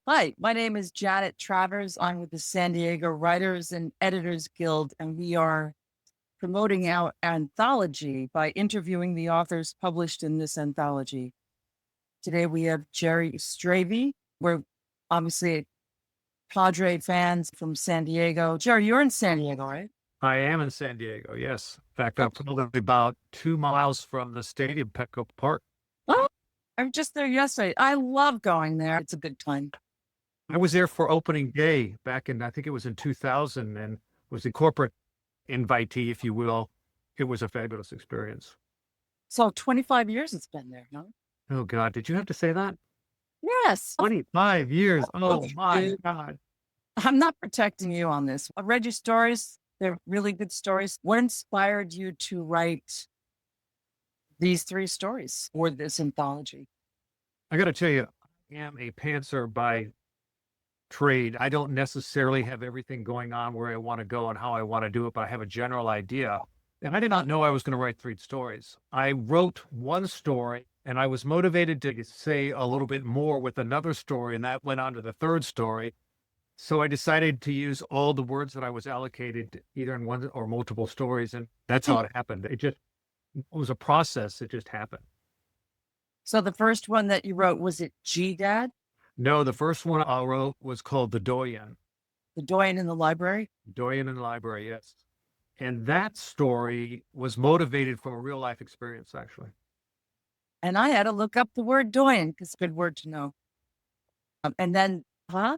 Hi, my name is Janet Travers. I'm with the San Diego Writers and Editors Guild, and we are promoting our anthology by interviewing the authors published in this anthology. Today we have Jerry Strayve. We're obviously Padre fans from San Diego. Jerry, you're in San Diego, right? I am in San Diego, yes. In fact, I'm probably about 2 miles from the stadium, Petco Park. Oh, I was just there yesterday. I love going there. It's a good time. I was there for opening day back in, I think it was in 2000, and was a corporate invitee, if you will. It was a fabulous experience. So 25 years it's been there, huh? Oh, God, did you have to say that? Yes. 25 years. Oh, my Okay. God. I'm not protecting you on this. I read your stories. They're really good stories. What inspired you to write these three stories or this anthology? I got to tell you, I am a pantser by trade. I don't necessarily have everything going on where I want to go and how I want to do it, but I have a general idea. And I did not know I was going to write three stories. I wrote one story and I was motivated to say a little bit more with another story, and that went on to the third story. So I decided to use all the words that I was allocated either in one or multiple stories. And that's how it happened. It was a process. It just happened. So the first one that you wrote, was it G Dad, No, the first one I wrote was called The Doyen. the Doyen in the library? Doyen in the Library, yes. And that story was motivated from a real life experience, actually. And I had to look up the word Doyen because it's a good word to know. And then, huh?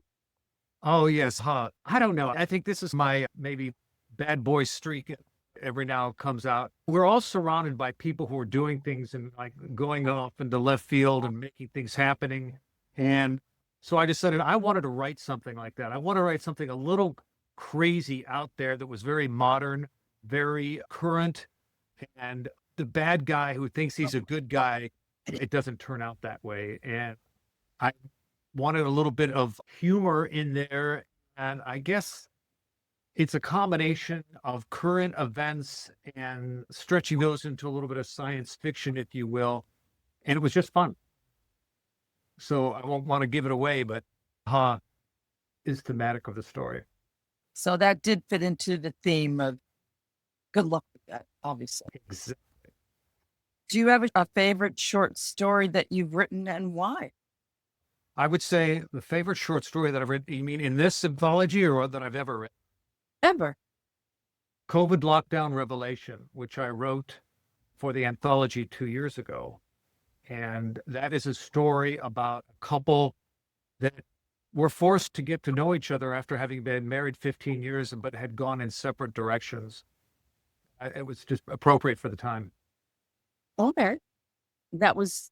Oh, yes. Huh. I don't know. I think this is my maybe bad boy streak every now comes out. We're all surrounded by people who are doing things and like going off into left field and making things happening. And so I decided I wanted to write something like that. I want to write something a little crazy out there that was very modern, very current. And the bad guy who thinks he's a good guy, it doesn't turn out that way. And I wanted a little bit of humor in there. And I guess it's a combination of current events and stretching those into a little bit of science fiction, if you will. And it was just fun. So I won't want to give it away, but is thematic of the story. So that did fit into the theme of good luck with that, obviously. Exactly. Do you have a favorite short story that you've written and why? I would say the favorite short story that I've written, you mean in this anthology or that I've ever written? Ever. COVID Lockdown Revelation, which I wrote for the anthology 2 years ago. And that is a story about a couple that were forced to get to know each other after having been married 15 years, but had gone in separate directions. It was just appropriate for the time. Okay. That was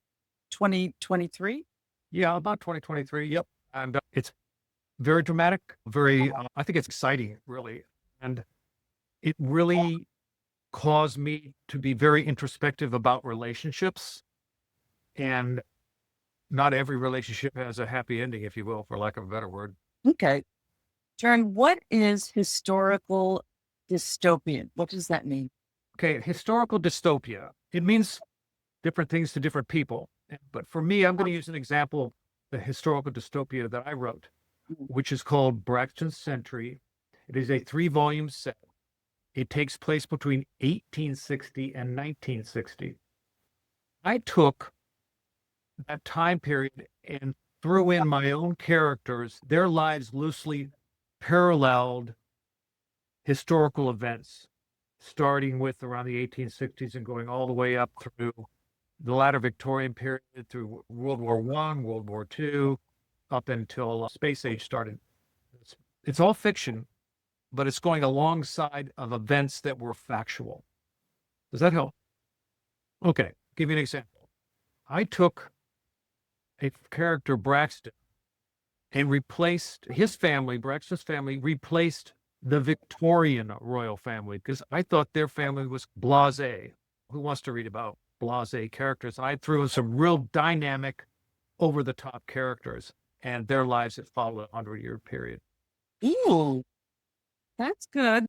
2023. Yeah, about 2023. Yep. And it's very dramatic, very, I think it's exciting, really. And it really caused me to be very introspective about relationships. And not every relationship has a happy ending, if you will, for lack of a better word. Okay. Turn, what is historical dystopian? What does that mean? Okay, historical dystopia. It means different things to different people. But for me, I'm going to use an example of the historical dystopia that I wrote, which is called Braxton's Century. It is a 3-volume set. It takes place between 1860 and 1960. I took that time period and threw in my own characters. Their lives loosely paralleled historical events, starting with around the 1860s and going all the way up through the latter Victorian period, through World War I, World War II, up until space age started. It's all fiction, but it's going alongside of events that were factual. Does that help? Okay, give you an example. I took a character, Braxton, and replaced his family, Braxton's family, replaced the Victorian royal family because I thought their family was blasé. Who wants to read about blasé characters? I threw in some real dynamic, over the top characters and their lives that followed a 100-year period. Ooh, that's good.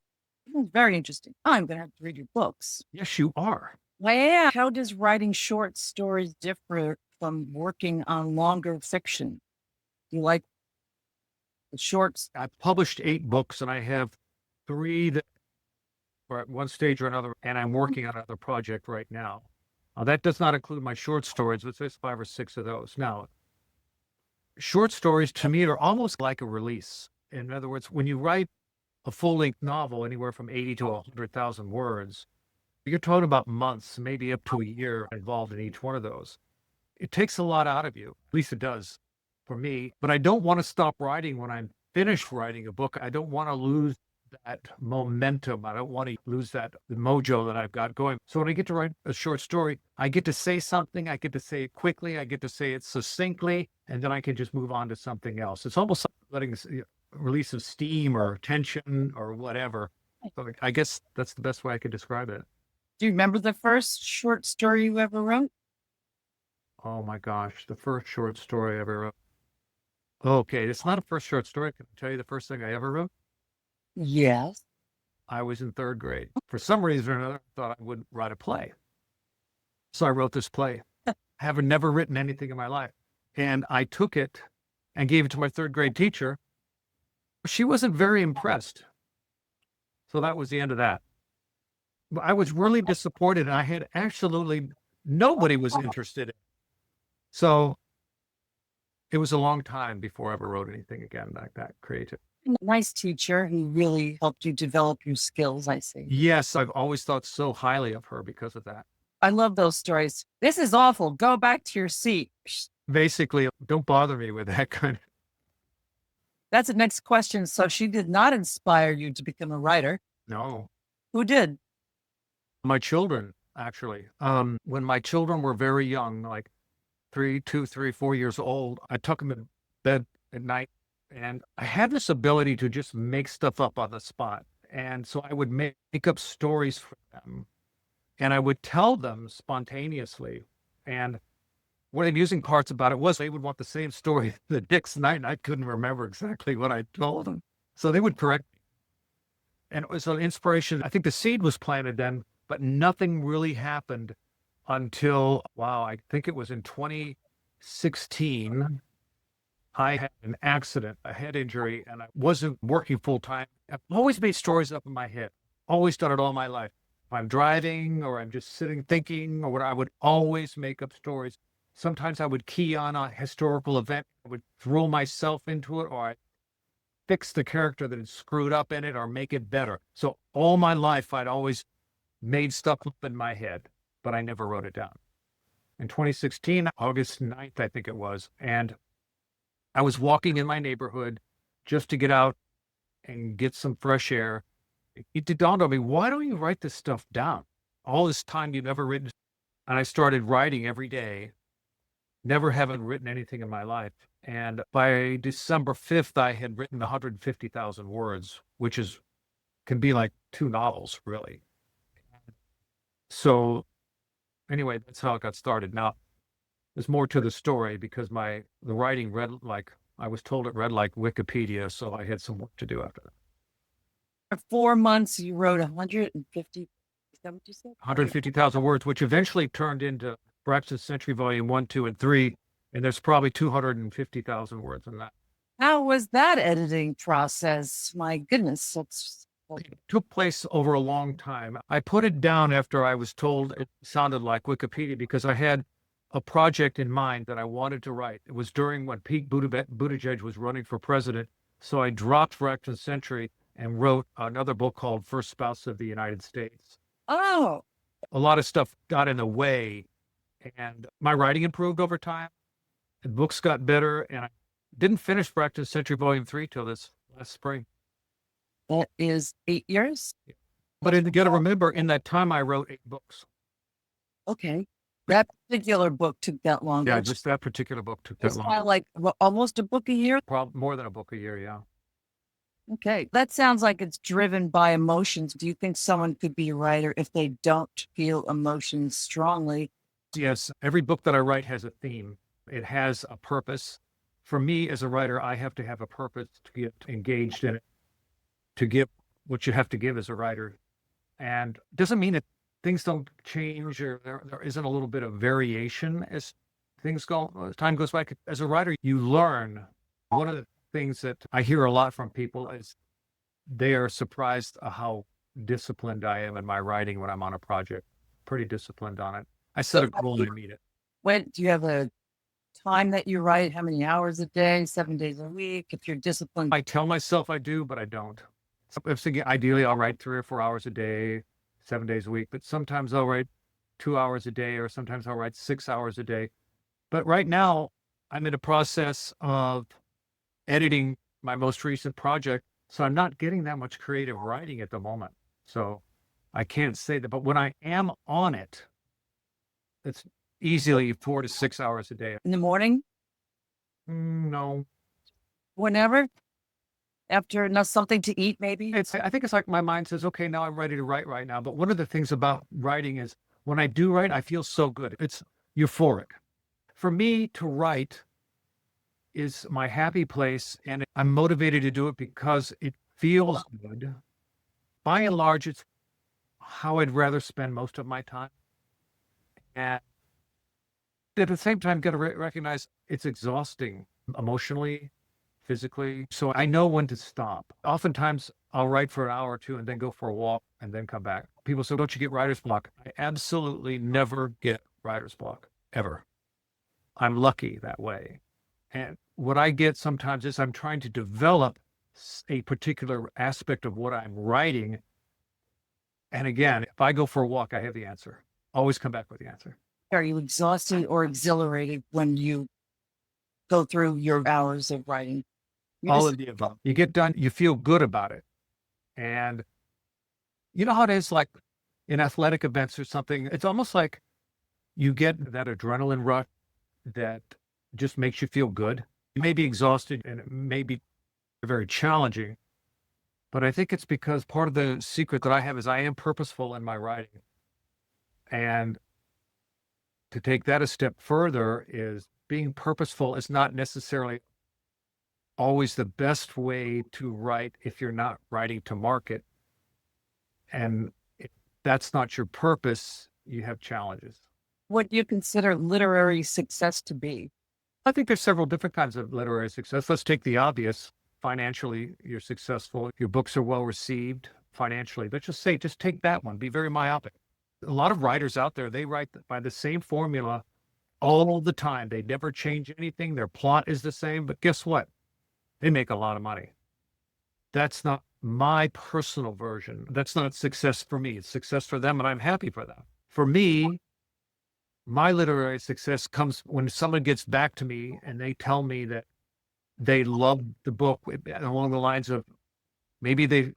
Very interesting. I'm going to have to read your books. Yes, you are. Well, how does writing short stories differ from working on longer fiction? Do you like shorts. I've published 8 books, and I have 3 that are at one stage or another, and I'm working on another project right now. That does not include my short stories, but there's 5 or 6 of those. Now, short stories to me are almost like a release. In other words, when you write a full-length novel, anywhere from 80 to 100,000 words, you're talking about months, maybe up to a year involved in each one of those. It takes a lot out of you. At least it does for me. But I don't want to stop writing when I'm finished writing a book. I don't want to lose that momentum. I don't want to lose that mojo that I've got going. So when I get to write a short story, I get to say something. I get to say it quickly. I get to say it succinctly, and then I can just move on to something else. It's almost like letting a release of steam or tension or whatever. So I guess that's the best way I could describe it. Do you remember the first short story you ever wrote? Oh my gosh, the first short story I ever wrote. Okay, it's not a first short story. Can I tell you the first thing I ever wrote? Yes. I was in 3rd grade. For some reason or another, I thought I would write a play. So I wrote this play. Having never written anything in my life. And I took it and gave it to my 3rd grade teacher. She wasn't very impressed. So that was the end of that. But I was really disappointed. I had absolutely nobody was interested in it. So it was a long time before I ever wrote anything again like that creative. Nice teacher who really helped you develop your skills, I see. Yes, I've always thought so highly of her because of that. I love those stories. This is awful. Go back to your seat. Basically, don't bother me with that kind of. That's the next question. So she did not inspire you to become a writer. No. Who did? My children, actually. When my children were very young, like 2, 3, 4 years old, I took them in bed at night, and I had this ability to just make stuff up on the spot. And so I would make up stories for them, and I would tell them spontaneously. And one of the amusing parts about it was they would want the same story the next night, and I couldn't remember exactly what I told them. So they would correct me. And it was an inspiration. I think the seed was planted then, but nothing really happened until, wow, I think it was in 2016. I had an accident, a head injury, and I wasn't working full time. I've always made stories up in my head, always done it all my life. If I'm driving or I'm just sitting thinking or what, I would always make up stories. Sometimes I would key on a historical event, I would throw myself into it, or I'd fix the character that had screwed up in it or make it better. So all my life, I'd always made stuff up in my head, but I never wrote it down. In 2016, August 9th, I think it was, and I was walking in my neighborhood just to get out and get some fresh air. It dawned on me, why don't you write this stuff down? All this time you've never written. And I started writing every day, never having written anything in my life. And by December 5th, I had written 150,000 words, which can be like 2 novels, really. So anyway, that's how it got started. Now, there's more to the story because the writing read like, I was told it read like Wikipedia, so I had some work to do after that. For 4 months, you wrote 150, is that what you said? 150,000 words, which eventually turned into Braxton's Century Volume 1, 2, and 3, and there's probably 250,000 words in that. How was that editing process? My goodness, that's It took place over a long time. I put it down after I was told it sounded like Wikipedia because I had a project in mind that I wanted to write. It was during when Pete Buttigieg was running for president. So I dropped Braxton's Century and wrote another book called First Spouse of the United States. Oh, A lot of stuff got in the way, and my writing improved over time. The books got better, and I didn't finish Braxton's Century Volume 3 till this last spring. that is 8 years. But you got to remember, in that time, I wrote 8 books. Okay. That particular book took that long. Yeah, just that particular book took that It's long. kind of like almost a book a year. Probably more than a book a year, yeah. Okay. That sounds like it's driven by emotions. Do you think someone could be a writer if they don't feel emotions strongly? Yes, every book that I write has a theme. It has a purpose. For me as a writer, I have to have a purpose to get engaged in it, to give what you have to give as a writer. And it doesn't mean that things don't change or there isn't a little bit of variation as time goes by. As a writer, you learn. One of the things that I hear a lot from people is they are surprised at how disciplined I am in my writing when I'm on a project. Pretty disciplined on it. I set a goal and I meet it. When do you have a time that you write? How many hours a day? 7 days a week? If you're disciplined, I tell myself I do, but I don't. So if thinking, ideally, I'll write 3 or 4 hours a day, 7 days a week, but sometimes I'll write 2 hours a day, or sometimes I'll write 6 hours a day. But right now, I'm in a process of editing my most recent project. So I'm not getting that much creative writing at the moment. So I can't say that. But when I am on it, it's easily 4 to 6 hours a day. in the morning, No, whenever, after not something to eat, maybe. I think it's like my mind says, okay, now I'm ready to write right now. But one of the things about writing is when I do write, I feel so good. It's euphoric. For me to write is my happy place, and I'm motivated to do it because it feels good. By and large, it's how I'd rather spend most of my time. And at the same time, got to recognize it's exhausting emotionally, physically. So I know when to stop. Oftentimes, I'll write for an hour or two and then go for a walk and then come back. People say, don't you get writer's block? I absolutely never get writer's block, ever. I'm lucky that way. And what I get sometimes is I'm trying to develop a particular aspect of what I'm writing. And again, if I go for a walk, I have the answer. Always come back with the answer. Are you exhausted or exhilarated when you go through your hours of writing? All of the above. You get done, you feel good about it. And you know how it is, like in athletic events or something, it's almost like you get that adrenaline rush that just makes you feel good. You may be exhausted and it may be very challenging, but I think it's because part of the secret that I have is I am purposeful in my writing. And to take that a step further is being purposeful is not necessarily always the best way to write if you're not writing to market. And if that's not your purpose, you have challenges. What do you consider literary success to be? I think there's several different kinds of literary success. Let's take the obvious. Financially, you're successful. Your books are well received financially. Let's just say, just take that one. Be very myopic. A lot of writers out there, they write by the same formula all the time. They never change anything. Their plot is the same. But guess what? They make a lot of money. That's not my personal version. That's not success for me. It's success for them, and I'm happy for them. For me, my literary success comes when someone gets back to me and they tell me that they loved the book along the lines of maybe they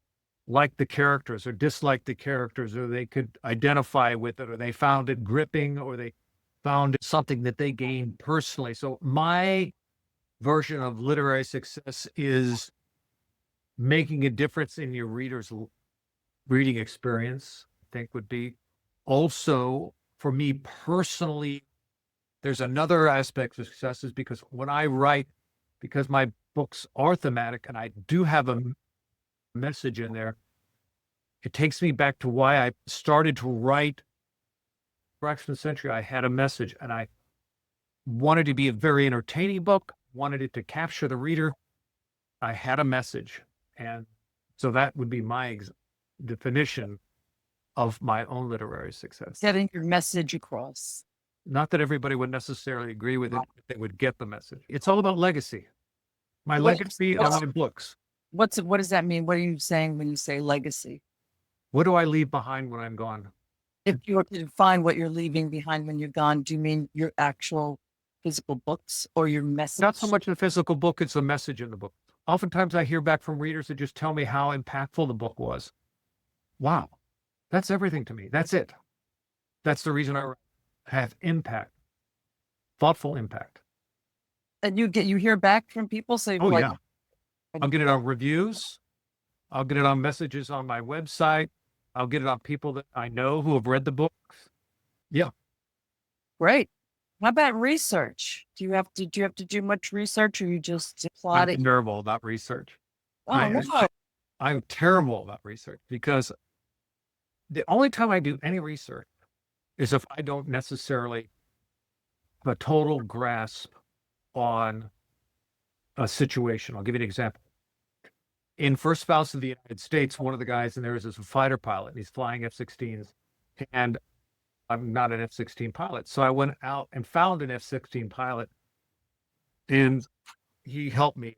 liked the characters or disliked the characters, or they could identify with it, or they found it gripping, or they found something that they gained personally. So my version of literary success is making a difference in your reader's reading experience, I think would be. Also, for me personally, there's another aspect of success is because when I write, because my books are thematic and I do have a message in there, it takes me back to why I started to write Fraction of the Century. I had a message and I wanted to be a very entertaining book, wanted it to capture the reader. I had a message. And so that would be my definition of my own literary success. Getting your message across. Not that everybody would necessarily agree with it, but they would get the message. It's all about legacy. My legacy are my books. What does that mean? What are you saying when you say legacy? What do I leave behind when I'm gone? If you were to define what you're leaving behind when you're gone, do you mean your actual physical books or your message? Not so much the physical book, it's the message in the book. Oftentimes I hear back from readers that just tell me how impactful the book was. Wow, that's everything to me. That's it. That's the reason I have impact, thoughtful impact. And you hear back from people say, oh, yeah. I'll get it on reviews. I'll get it on messages on my website. I'll get it on people that I know who have read the books. Yeah. Great. How about research? Do you have to do much research, or you just plot it? I'm terrible about research. Oh, no. I'm terrible about research because the only time I do any research is if I don't necessarily have a total grasp on a situation. I'll give you an example. In First Spouse of the United States, one of the guys in there is a fighter pilot, and he's flying F-16s. And I'm not an F-16 pilot. So I went out and found an F-16 pilot, and he helped me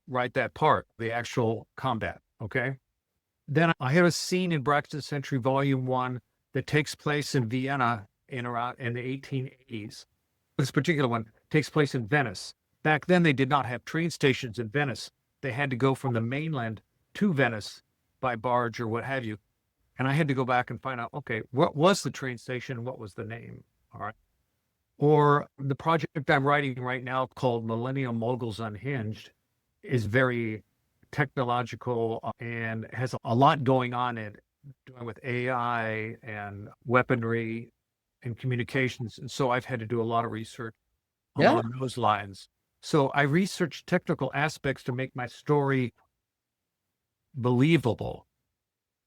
write that part, the actual combat. Okay. Then I had a scene in Braxton Century Volume 1 that takes place in Vienna in the 1880s. This particular one takes place in Venice. Back then, they did not have train stations in Venice. They had to go from the mainland to Venice by barge or what have you. And I had to go back and find out, okay, what was the train station and what was the name? All right. Or the project I'm writing right now called Millennium Moguls Unhinged is very technological and has a lot going on in doing with AI and weaponry and communications. And so I've had to do a lot of research along those lines. So I researched technical aspects to make my story believable.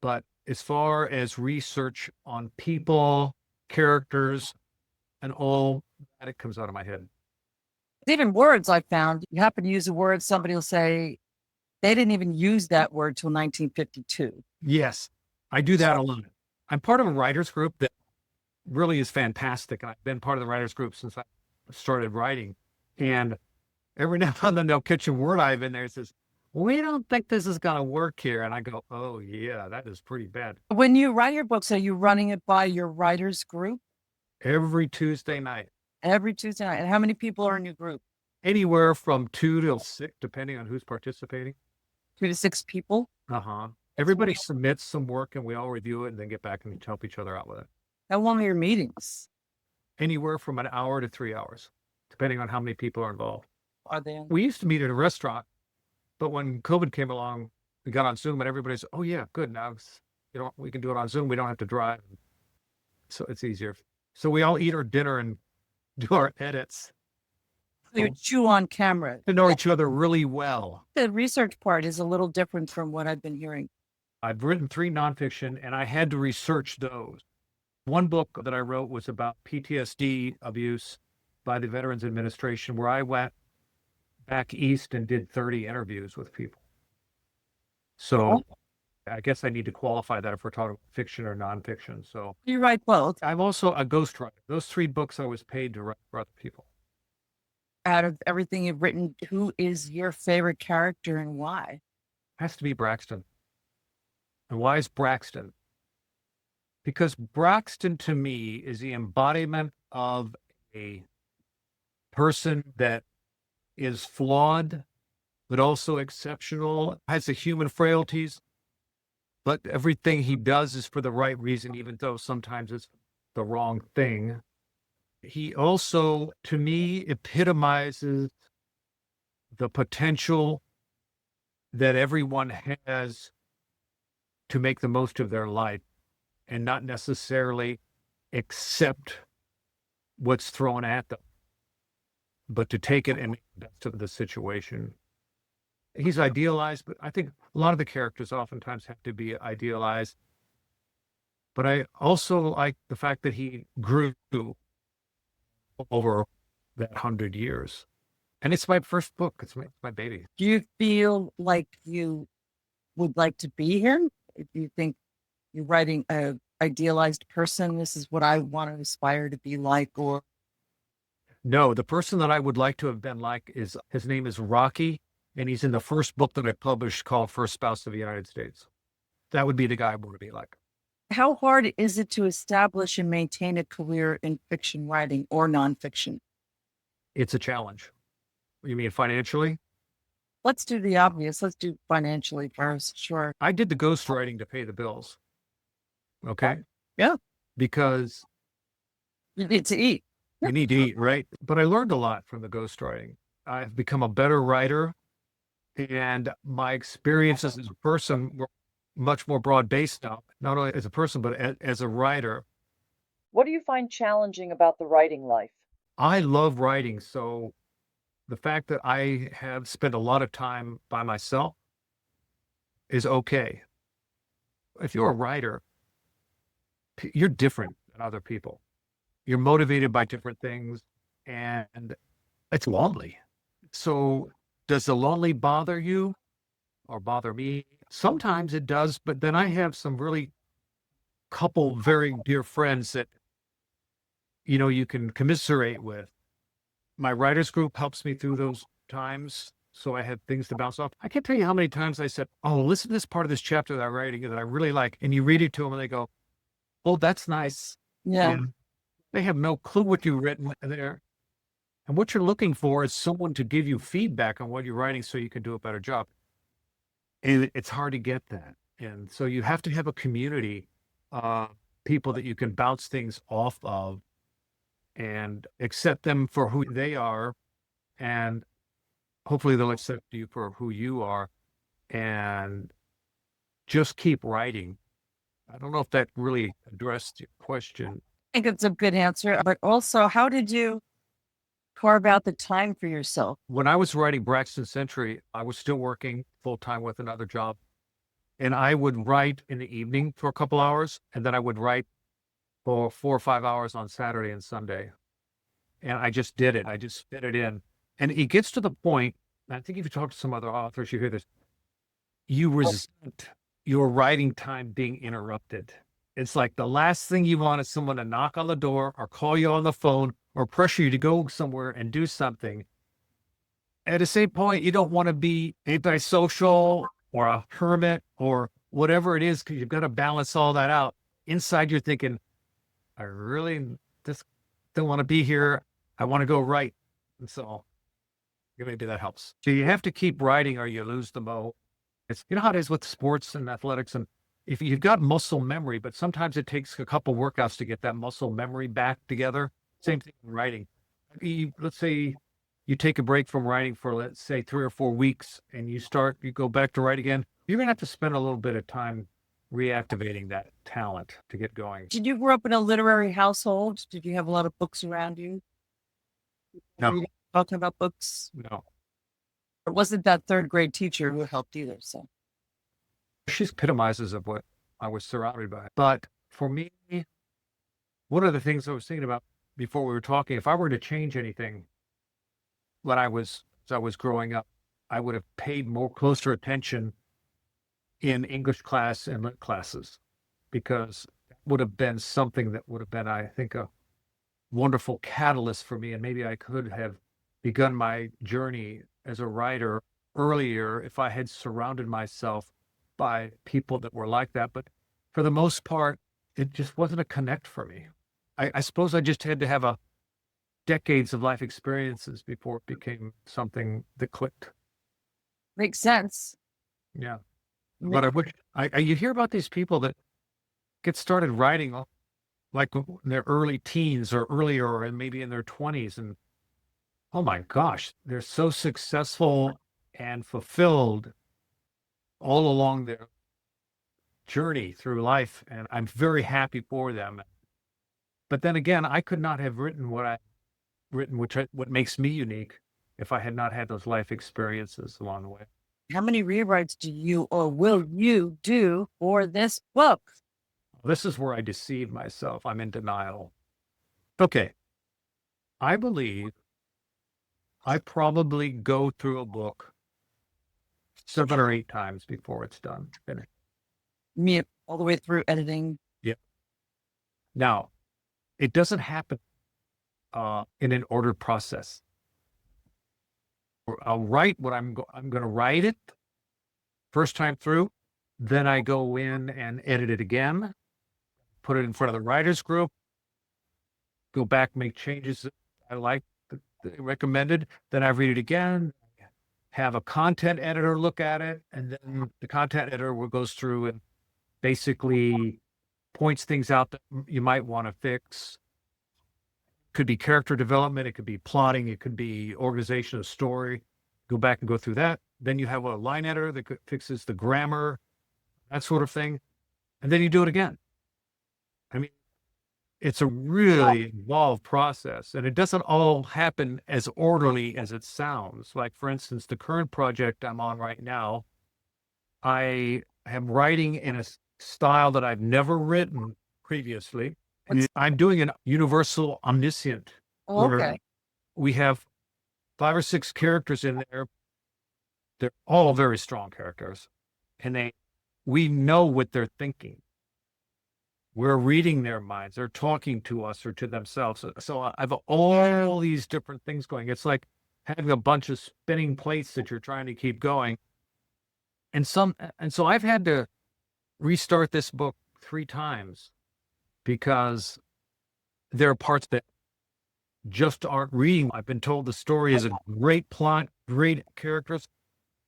But as far as research on people, characters, and all that, it comes out of my head. Even words I found, you happen to use a word, somebody will say, they didn't even use that word till 1952. Yes, I do that a lot. I'm part of a writers group that really is fantastic. And I've been part of the writers group since I started writing. And every now and then they'll catch a word I have in there that says, we don't think this is going to work here. And I go, oh, yeah, that is pretty bad. When you write your books, are you running it by your writers group? Every Tuesday night. Every Tuesday night. And how many people are in your group? Anywhere from 2 to 6, depending on who's participating. 2 to 6 people? Uh-huh. Everybody submits some work and we all review it and then get back and help each other out with it. How long are your meetings? Anywhere from an hour to 3 hours, depending on how many people are involved. Are they? We used to meet at a restaurant, but when COVID came along, we got on Zoom and everybody said, oh yeah, good. Now we can do it on Zoom. We don't have to drive. So it's easier. So we all eat our dinner and do our edits. You chew on camera. To know each other really well. The research part is a little different from what I've been hearing. I've written 3 nonfiction and I had to research those. One book that I wrote was about PTSD abuse by the Veterans Administration, where I went back east and did 30 interviews with people. So I guess I need to qualify that if we're talking fiction or nonfiction. So You write both. I'm also a ghostwriter. Those 3 books I was paid to write for other people. Out of everything you've written, who is your favorite character and why? Has to be Braxton. And why is Braxton? Because Braxton to me is the embodiment of a person that is flawed, but also exceptional, has the human frailties, but everything he does is for the right reason, even though sometimes it's the wrong thing. He also, to me, epitomizes the potential that everyone has to make the most of their life and not necessarily accept what's thrown at them, but to take it and make the best of the situation. He's idealized, but I think a lot of the characters oftentimes have to be idealized. But I also like the fact that he grew over that 100 years. And it's my first book. It's my baby. Do you feel like you would like to be here? If you think you're writing a idealized person, this is what I want to aspire to be like, or No, the person that I would like to have been like his name is Rocky, and he's in the first book that I published called First Spouse of the United States. That would be the guy I want to be like. how hard is it to establish and maintain a career in fiction writing or nonfiction? It's a challenge. You mean financially? Let's do the obvious. Let's do financially first. Sure. I did the ghostwriting to pay the bills. Okay. Yeah. Because You need to eat. you need to eat, right? But I learned a lot from the ghostwriting. I've become a better writer, and my experiences as a person were much more broad-based now, not only as a person, but as a writer. What do you find challenging about the writing life? I love writing, so the fact that I have spent a lot of time by myself is okay. If you're a writer, you're different than other people. You're motivated by different things, and it's lonely. So Does the lonely bother you or bother me? Sometimes it does, but then I have some really couple very dear friends that, you can commiserate with. My writers group helps me through those times. So I have things to bounce off. I can't tell you how many times I said, oh, listen to this part of this chapter that I'm writing that I really like. And you read it to them and they go, oh, that's nice. Yeah. And they have no clue what you've written there. And what you're looking for is someone to give you feedback on what you're writing so you can do a better job. And it's hard to get that. And so you have to have a community, people that you can bounce things off of and accept them for who they are. And hopefully they'll accept you for who you are and just keep writing. I don't know if that really addressed your question. I think it's a good answer, but also, how did you carve out the time for yourself? When I was writing Braxton Century, I was still working full time with another job. And I would write in the evening for a couple hours, and then I would write for 4 or 5 hours on Saturday and Sunday. And I just did it. I just fit it in. And it gets to the point, and I think if you talk to some other authors, you hear this, you resent your writing time being interrupted. It's like the last thing you want is someone to knock on the door or call you on the phone or pressure you to go somewhere and do something. At the same point, you don't want to be antisocial or a hermit or whatever it is, because you've got to balance all that out. Inside, you're thinking, I really just don't want to be here. I want to go write. And so maybe that helps. So you have to keep writing or you lose the mo. It's, how it is with sports and athletics. And if you've got muscle memory, but sometimes it takes a couple workouts to get that muscle memory back together. Same thing in writing. Let's say you take a break from writing for, let's say, 3 or 4 weeks, and you go back to write again. You're going to have to spend a little bit of time reactivating that talent to get going. Did you grow up in a literary household? Did you have a lot of books around you? No. Reading, talking about books? No. It wasn't that third grade teacher who helped either. So She epitomizes of what I was surrounded by. But for me, one of the things I was thinking about before we were talking, if I were to change anything as I was growing up, I would have paid more closer attention in English class and lit classes, because that would have been something that would have been, I think, a wonderful catalyst for me. And maybe I could have begun my journey as a writer earlier if I had surrounded myself by people that were like that. But for the most part, it just wasn't a connect for me. I suppose I just had to have decades of life experiences before it became something that clicked. makes sense. Yeah. But I wish you hear about these people that get started writing like in their early teens or earlier, and maybe in their 20s. And oh my gosh, they're so successful and fulfilled all along their journey through life. And I'm very happy for them. But then again, I could not have written what I've written, what makes me unique, if I had not had those life experiences along the way. How many rewrites do you or will you do for this book? This is where I deceive myself. I'm in denial. Okay. I believe I probably go through a book 7 or 8 times before it's done. Finished. Me all the way through editing. Yep. Now, it doesn't happen in an ordered process. I'll write what I'm going to write it first time through. Then I go in and edit it again, put it in front of the writers group, go back, make changes that I like, that they recommended. Then I read it again, have a content editor look at it, and then the content editor goes through and basically points things out that you might want to fix. Could be character development, it could be plotting, it could be organization of story. Go back and go through that. Then you have a line editor that fixes the grammar, that sort of thing. And then you do it again. I mean, it's a really involved process, and it doesn't all happen as orderly as it sounds. Like, for instance, the current project I'm on right now, I am writing in a style that I've never written previously. I'm doing an universal omniscient. Oh, where okay. we have 5 or 6 characters in there, They're all very strong characters, and we know what they're thinking. We're reading their minds. They're talking to us or to themselves. So I have all these different things going. It's like having a bunch of spinning plates that you're trying to keep going. And so I've had to restart this book 3 times because there are parts that just aren't reading. I've been told the story is a great plot, great characters,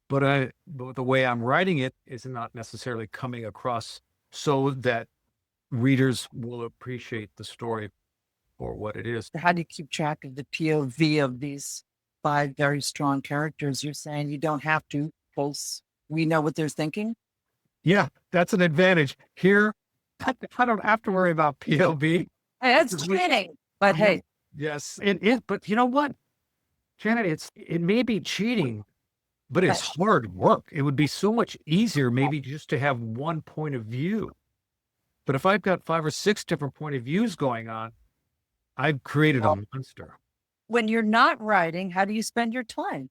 but the way I'm writing it is not necessarily coming across so that readers will appreciate the story for what it is. How do you keep track of the POV of these 5 very strong characters? You're saying you don't have to, because we know what they're thinking? Yeah, that's an advantage. Here, I don't have to worry about POV. Hey, that's cheating. But hey, Yes, it is. But you know what, Janet, it may be cheating, but it's hard work. It would be so much easier maybe just to have one point of view. But if I've got 5 or 6 different point of views going on, I've created a monster. when you're not writing, how do you spend your time?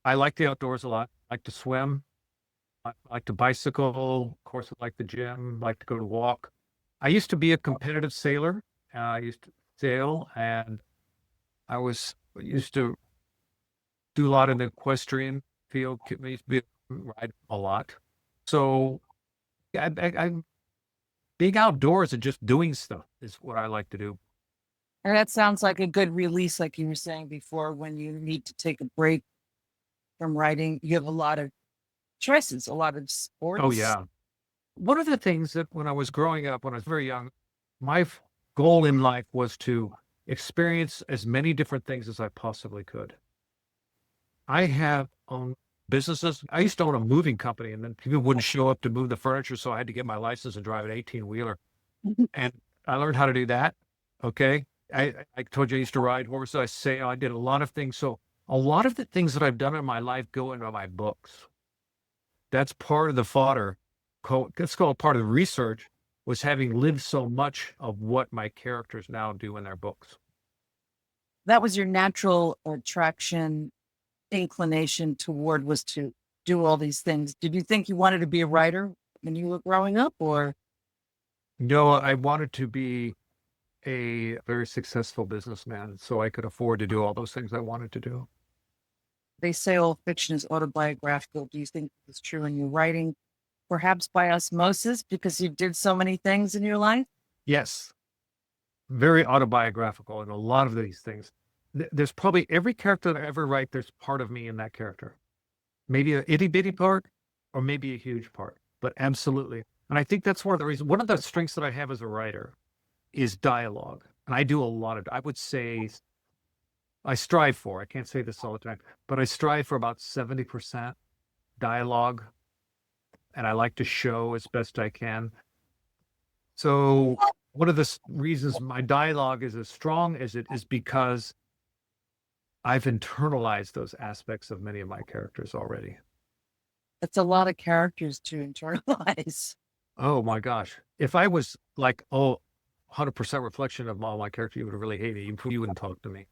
I like the outdoors a lot. I like to swim. I like to bicycle. Of course, I like the gym. I like to go to walk. I used to be a competitive sailor. I used to sail, and used to do a lot in the equestrian field. I used to ride a lot. So I'm being outdoors and just doing stuff is what I like to do. And that sounds like a good release, like you were saying before, when you need to take a break from writing. You have a lot of choices, a lot of sports. Oh, yeah. One of the things that when I was growing up, when I was very young, my goal in life was to experience as many different things as I possibly could. I have owned businesses. I used to own a moving company, and then people wouldn't show up to move the furniture, so I had to get my license and drive an 18-wheeler. And I learned how to do that. Okay. I told you I used to ride horses. I sail. I did a lot of things. So a lot of the things that I've done in my life go into my books. That's part of the fodder. That's called part of the research, was having lived so much of what my characters now do in their books. That was your natural attraction, inclination toward, was to do all these things. Did you think you wanted to be a writer when you were growing up, or? No, I wanted to be a very successful businessman so I could afford to do all those things I wanted to do. They say all fiction is autobiographical. Do you think it's true in your writing, perhaps by osmosis, because you did so many things in your life? Yes, very autobiographical in a lot of these things. There's probably every character that I ever write, there's part of me in that character. Maybe an itty bitty part or maybe a huge part, but absolutely. And I think that's one of the reasons, one of the strengths that I have as a writer is dialogue. And I do a lot of, I would say, I can't say this all the time, but I strive for about 70% dialogue. And I like to show as best I can. So one of the reasons my dialogue is as strong as it is because I've internalized those aspects of many of my characters already. It's a lot of characters to internalize. Oh my gosh. If I was like, 100% reflection of all my character, you would really hate me. You wouldn't talk to me.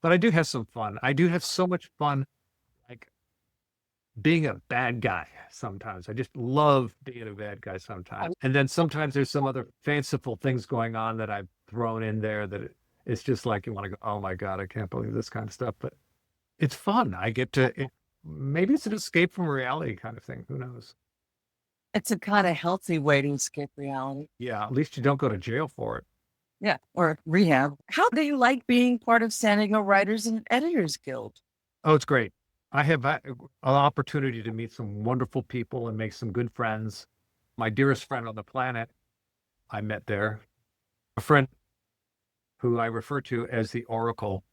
But I do have some fun. I do have so much fun, like being a bad guy sometimes. I just love being a bad guy sometimes. And then sometimes there's some other fanciful things going on that I've thrown in there that it's just like you want to go, oh my God, I can't believe this kind of stuff. But it's fun. I get to, maybe it's an escape from reality kind of thing. Who knows? It's a kind of healthy way to escape reality. Yeah, at least you don't go to jail for it. Yeah, or rehab. How do you like being part of San Diego Writers and Editors Guild? Oh, it's great. I have an opportunity to meet some wonderful people and make some good friends. My dearest friend on the planet, I met there. A friend who I refer to as the Oracle.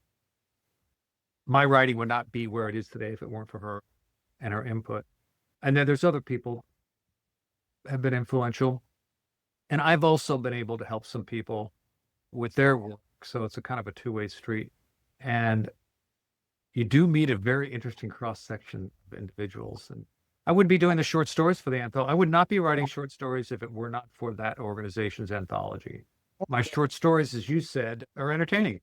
My writing would not be where it is today if it weren't for her and her input. And then there's other people have been influential. And I've also been able to help some people with their work. So it's a kind of a two-way street. And you do meet a very interesting cross-section of individuals. And I wouldn't be doing the short stories for the anthology. I would not be writing short stories if it were not for that organization's anthology. My short stories, as you said, are entertaining.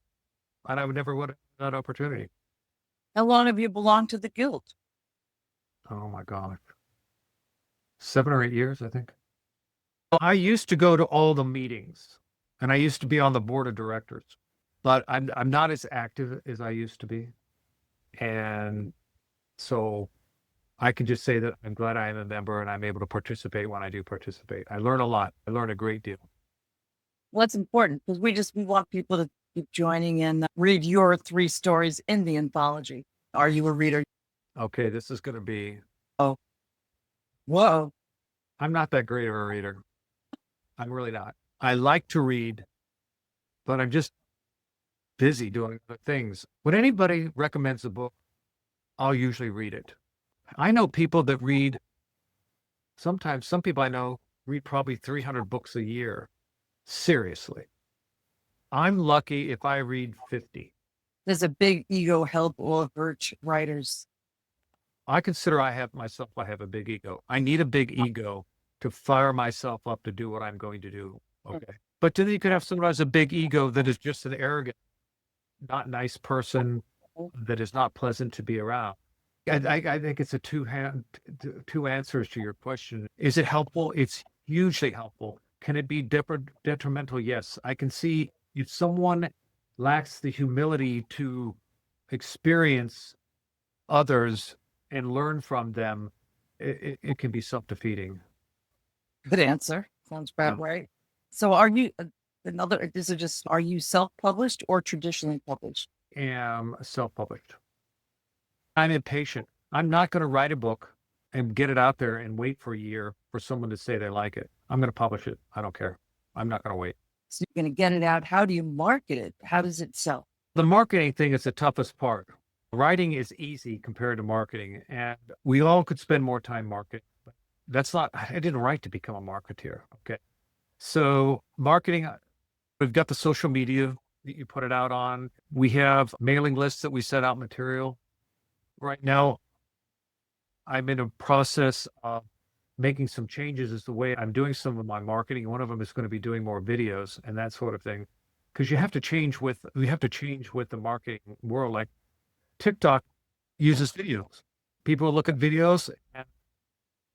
And I would never would have that opportunity. How long have you belonged to the Guild? oh my God, 7 or 8 years, I think. Well, I used to go to all the meetings and I used to be on the board of directors, but I'm not as active as I used to be. And so I can just say that I'm glad I am a member and I'm able to participate when I do participate. I learn a lot. I learn a great deal. Well, that's important because we want people to keep joining and read your 3 stories in the anthology. Are you a reader? Okay, this is going to be, Oh, whoa. I'm not that great of a reader. I'm really not. I like to read, but I'm just busy doing other things. When anybody recommends a book, I'll usually read it. I know people that read, sometimes some people I know read probably 300 books a year. Seriously. I'm lucky if I read 50. There's a big ego help all virtue writers. I consider I have a big ego. I need a big ego to fire myself up to do what I'm going to do. Okay. But then you could have someone who has a big ego that is just an arrogant, not nice person that is not pleasant to be around. I think it's a two answers to your question. Is it helpful? It's hugely helpful. Can it be detrimental? Yes. I can see if someone lacks the humility to experience others and learn from them, it can be self-defeating. Good answer. Sounds about Yeah. right. So are you are you self-published or traditionally published? Am self-published. I'm impatient. I'm not going to write a book and get it out there and wait for a year for someone to say they like it. I'm going to publish it. I don't care. I'm not going to wait. So you're going to get it out. How do you market it? How does it sell? The marketing thing is the toughest part. Writing is easy compared to marketing, and we all could spend more time marketing. But that's not, I didn't write to become a marketeer. Okay. So marketing, we've got the social media that you put it out on. We have mailing lists that we send out material. Right now, I'm in a process of making some changes as the way I'm doing some of my marketing. One of them is going to be doing more videos and that sort of thing. Because we have to change with the marketing world. Like TikTok uses videos. People look at videos, and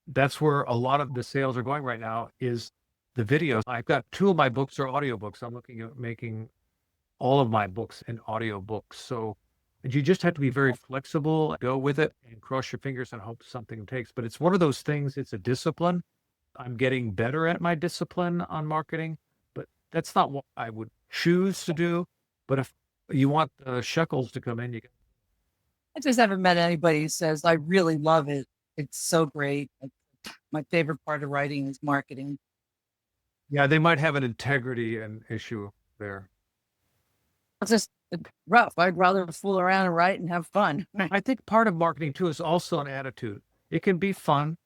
that's where a lot of the sales are going right now is the videos. I've got 2 of my books are audiobooks. I'm looking at making all of my books in audiobooks. So you just have to be very flexible, go with it and cross your fingers and hope something takes. But it's one of those things, it's a discipline. I'm getting better at my discipline on marketing, but that's not what I would choose to do. But if you want the shekels to come in, you can. I just haven't met anybody who says, I really love it. It's so great. My favorite part of writing is marketing. Yeah, they might have an integrity and issue there. It's just rough. I'd rather fool around and write and have fun. I think part of marketing too is also an attitude. It can be fun.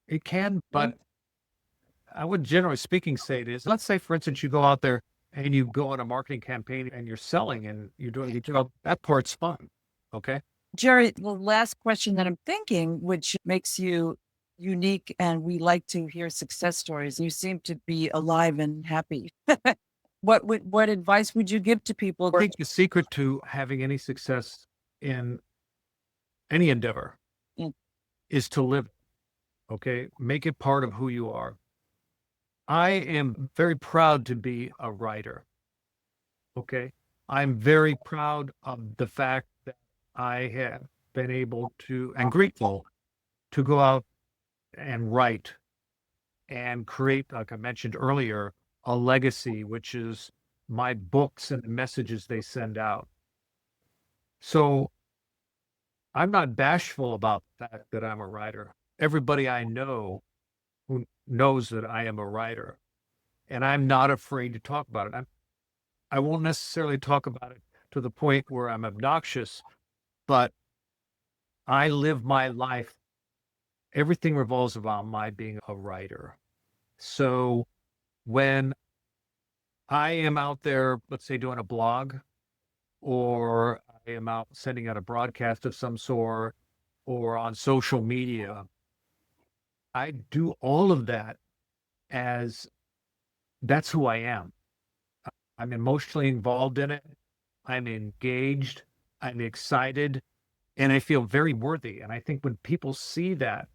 It can, but I would generally speaking say it is. Let's say, for instance, you go out there and you go on a marketing campaign and you're selling and you're doing, that part's fun. Okay. Jerry, the last question that I'm thinking, which makes you unique, and we like to hear success stories. You seem to be alive and happy. What advice would you give to people? I think the secret to having any success in any endeavor is to live. Okay. Make it part of who you are. I am very proud to be a writer. Okay. I'm very proud of the fact that I have been able to, and grateful to go out and write and create, like I mentioned earlier, a legacy, which is my books and the messages they send out. So I'm not bashful about the fact that I'm a writer. Everybody I know who knows that I am a writer, and I'm not afraid to talk about it. I won't necessarily talk about it to the point where I'm obnoxious, but I live my life. Everything revolves around my being a writer. So when I am out there, let's say doing a blog, or I am out sending out a broadcast of some sort, or on social media, I do all of that as that's who I am. I'm emotionally involved in it. I'm engaged. I'm excited. and I feel very worthy. And I think when people see that,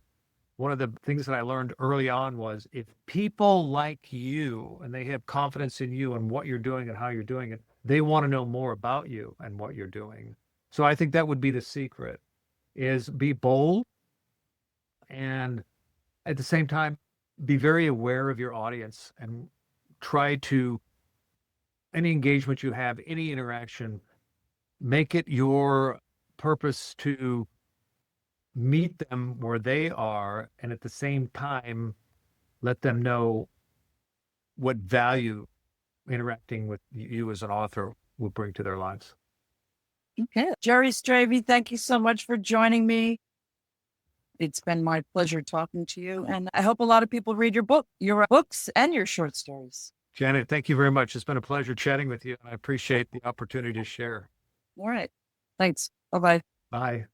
one of the things that I learned early on was if people like you and they have confidence in you and what you're doing and how you're doing it, they want to know more about you and what you're doing. So I think that would be the secret, is be bold and at the same time be very aware of your audience and try to, any engagement you have, any interaction, make it your purpose to meet them where they are, and at the same time, let them know what value interacting with you as an author will bring to their lives. Okay. Jerry Strayve, thank you so much for joining me. It's been my pleasure talking to you, and I hope a lot of people read your books and your short stories. Janet, thank you very much. It's been a pleasure chatting with you, and I appreciate the opportunity to share. All right. Thanks. Bye-bye. Bye.